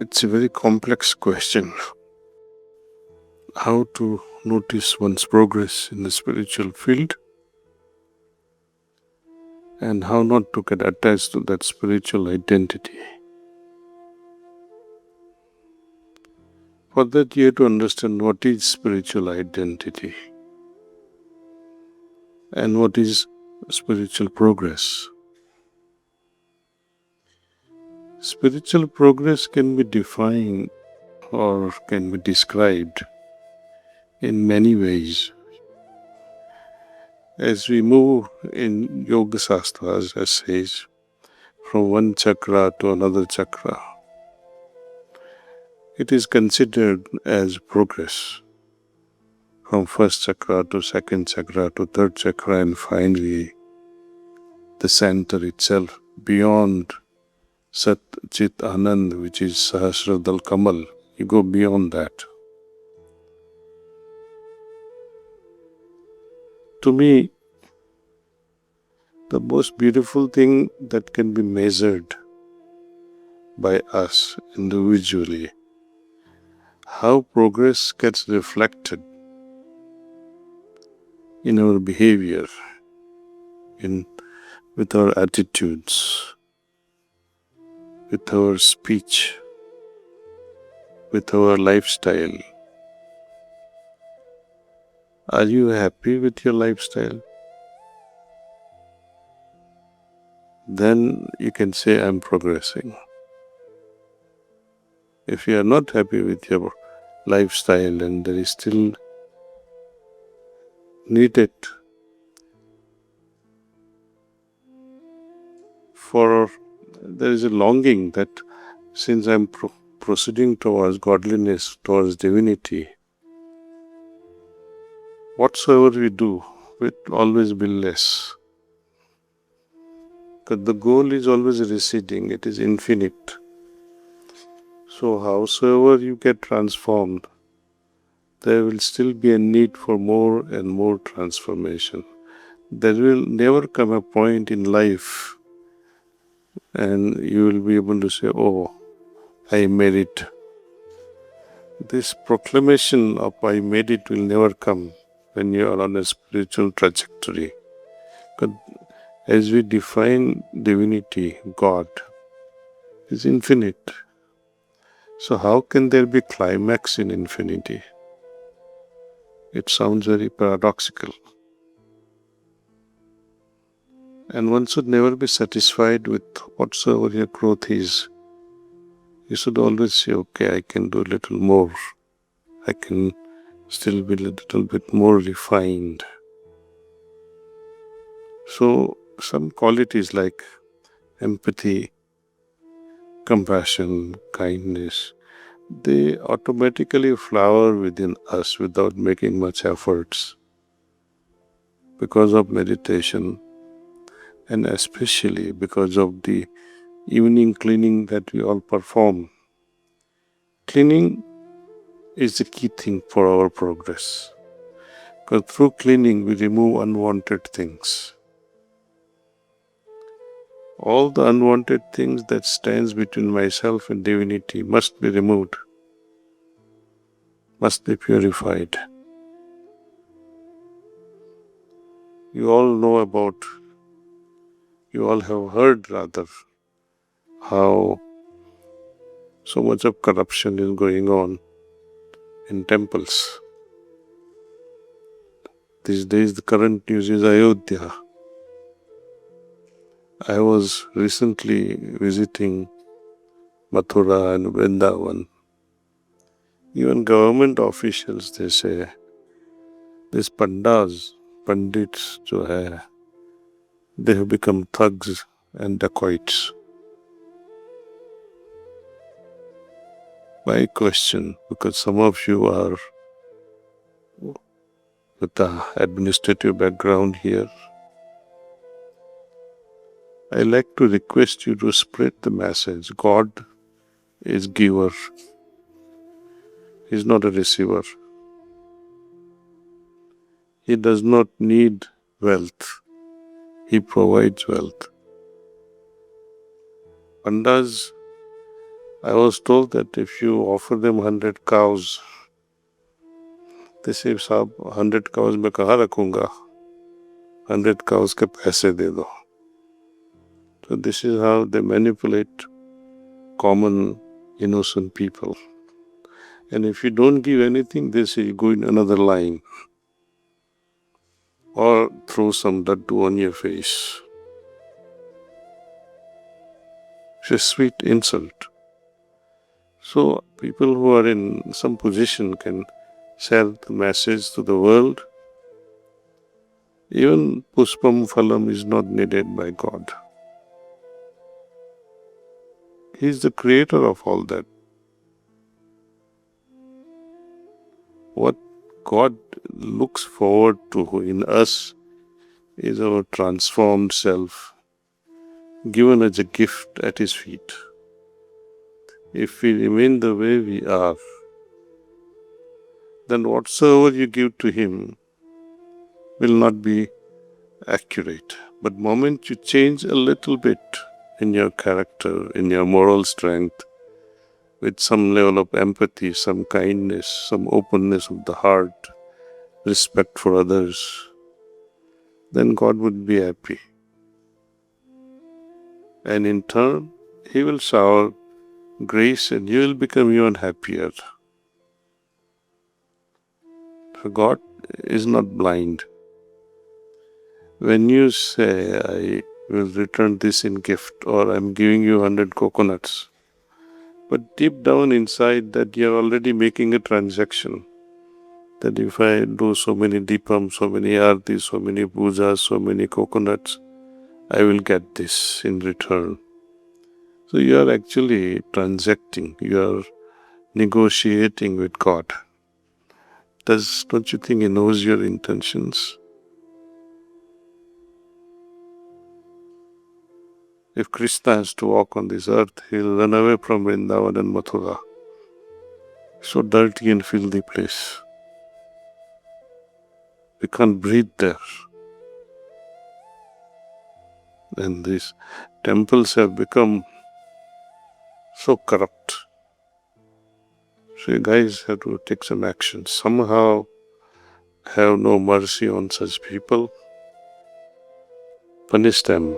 It's a very complex question. How to notice one's progress in the spiritual field and how not to get attached to that spiritual identity. For that, you have to understand what is spiritual identity and what is spiritual progress. Spiritual progress can be defined or can be described in many ways. As we move in Yoga Sastras, as says, from one chakra to another chakra, it is considered as progress. From first chakra to second chakra to third chakra and finally the center itself beyond Sat Chit Anand, which is Sahasradal Kamal. You go beyond that. To me, the most beautiful thing that can be measured by us individually, how progress gets reflected in our behavior, with our attitudes, with our speech, with our lifestyle. Are you happy with your lifestyle? Then you can say, I'm progressing. If you are not happy with your lifestyle and there is still needed there is a longing that since I'm proceeding towards godliness, towards divinity, whatsoever we do will always be less. Because the goal is always receding, it is infinite. So howsoever you get transformed, there will still be a need for more and more transformation. There will never come a point in life and you will be able to say, oh, I made it. This proclamation of I made it will never come when you are on a spiritual trajectory. But as we define divinity, God is infinite. So how can there be climax in infinity? It sounds very paradoxical. And one should never be satisfied with whatsoever your growth is. You should always say, okay, I can do a little more. I can still be a little bit more refined. So some qualities like empathy, compassion, kindness, they automatically flower within us without making much efforts because of meditation and especially because of the evening cleaning that we all perform. Cleaning is the key thing for our progress. Because through cleaning we remove unwanted things. All the unwanted things that stands between myself and divinity must be removed, must be purified. You all have heard rather, how so much of corruption is going on in temples. These days the current news is Ayodhya. I was recently visiting Mathura and Vrindavan. Even government officials, they say, these pandits जो है, they have become thugs and dacoits. My question, because some of you are with the administrative background here, I like to request you to spread the message. God is giver. He is not a receiver. He does not need wealth. He provides wealth. Pandas I was told that if you offer them 100 cows, they say, साहब 100 cows मैं कहाँ रखूंगा? 100 cows के पैसे दे दो. So this is how they manipulate common innocent people. And if you don't give anything, they say go in another line or throw some laddu on your face. It's a sweet insult. So people who are in some position can sell the message to the world. Even Puspam Phalam is not needed by God. He is the creator of all that. What God looks forward to in us is our transformed self, given as a gift at His feet. If we remain the way we are, then whatsoever you give to Him will not be accurate. But the moment you change a little bit in your character, in your moral strength, with some level of empathy, some kindness, some openness of the heart, respect for others, then God would be happy. And in turn, He will shower grace and you will become even happier. For God is not blind. When you say, I will return this in gift, or I'm giving you 100 coconuts, but deep down inside that you're already making a transaction. That if I do so many deepam, so many artis, so many pujas, so many coconuts, I will get this in return. So you are actually transacting, you are negotiating with God. Don't you think He knows your intentions? If Krishna has to walk on this earth, he'll run away from Vrindavan and Mathura. So dirty and filthy place. We can't breathe there. And these temples have become so corrupt. So you guys have to take some action. Somehow have no mercy on such people. Punish them.